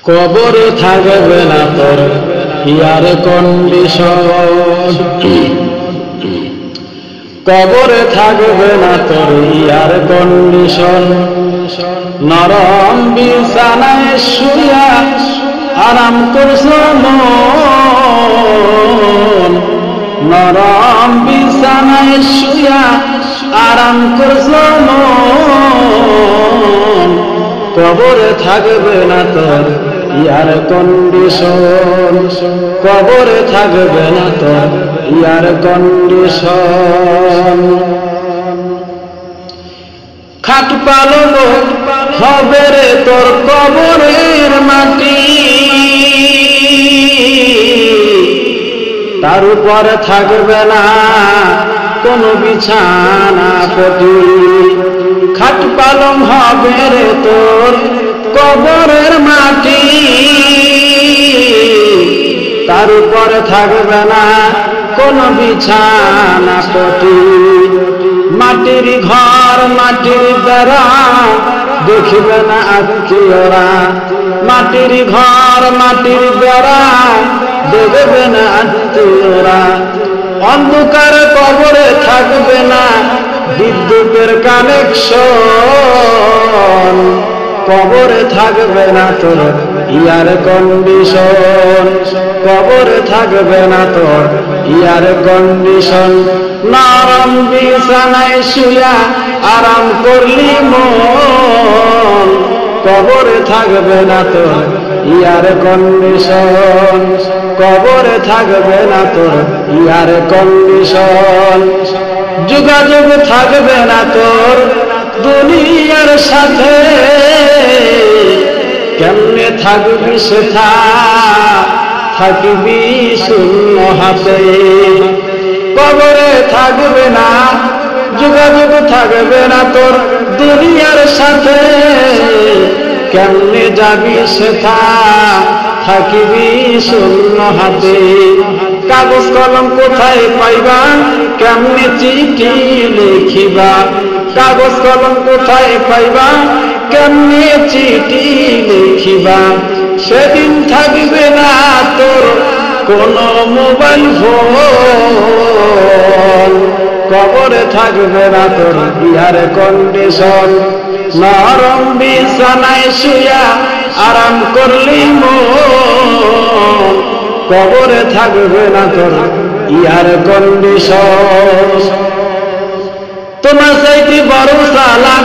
কবরে থাকবে না তোর ইয়ার কন্ডিশন, কবরে থাকবে না তোর ইয়ার কন্ডিশন। নরম বিছানায় শুয়া আরাম করছো মন, নরম বিছানায় শুয়া আরাম করছো মন। কবরে থাকবে না তোর ইয়ার কন্ডিশন, কবরে থাকবে না তোর ইয়ার কন্ডিশন। খাট পালব হবে রে তোর কবরের মাটি, তার উপরে থাকবে না কোনো বিছানা পটি। খাট পালং হবে রে তোর কবরের মাটি, তার উপরে থাকবে না কোনো বিছানা পটি। মাটির ঘর মাটির বেড়া দেখবে না আত্মীয়রা, মাটির ঘর মাটির বেড়া দেখবে না আত্মীয়রা। অন্ধকার কবরে থাকবে না বিদ্যুতের কানেকশন, কবরে থাকবে না তোর ইয়ার কন্ডিশন, কবরে থাকবে না তোর ইয়ার কন্ডিশন। নরম বিছানায় শুয়া আরাম করলি মন, কবরে থাকবে না তোর ইয়ার কন্ডিশন, কবরে থাকবে না তোর ইয়ার কন্ডিশন। যোগাযোগ থাকবে না তোর দুনিয়ার সাথে, কেমনে থাকবি সেথা থাকবি শূন্য হাতে। কবরে থাকবে না যোগাযোগ থাকবে না তোর দুনিয়ার সাথে, কেমনে যাবি সেথা থাকিবি শূন্য হাতে। কাগজ কলম কোথায় পাইবা কেমনে চিঠি লিখিবা, কাগজ কলম কোথায় পাইবা কেমনে চিঠি লিখিবা। সেদিন থাকবে না তোর কোনো মোবাইল ফোন, কবরে থাকবে না তোর ইয়ার কন্ডিশন। নরম বিছানায় শুয়া আরাম করলি মন, কবরে থাকবে না তোর ইয়ার কন্ডিশন। তোমার চাইতে বড় চালাক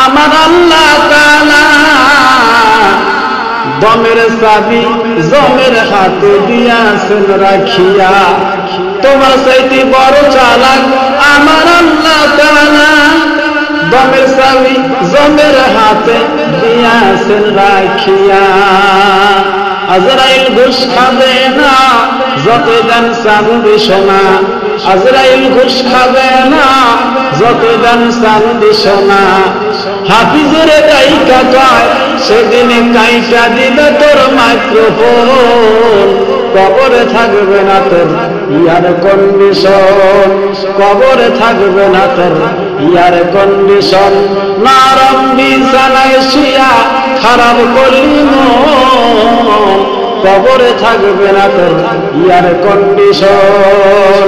আমার আল্লাহ তাআলা, দমের চাবি জমের হাতে দিয়াছেন রাখিয়া। তোমার চাইতে বড় চালাক আমার আল্লাহ তাআলা, দমের চাবি জমের হাতে দিয়াছেন রাখিয়া। আজরাইল ঘুষ খাবে না যত দেন চাঁদি সোনা, আজরাইল ঘুষ খাবে না যত দেন চাঁদি সোনা। হাফিজরে কাইকা কয় সেদিনে কাইটা দিবে তোর মাইক্রোফোন, কবরে থাকবে না তোর ইয়ার কন্ডিশন, কবরে থাকবে না তোর ইয়ার কন্ডিশন। নরম বিছানায় শুয়া খারাপ করলি মন, কবরে থাকবে না তোর ইয়ার কন্ডিশন।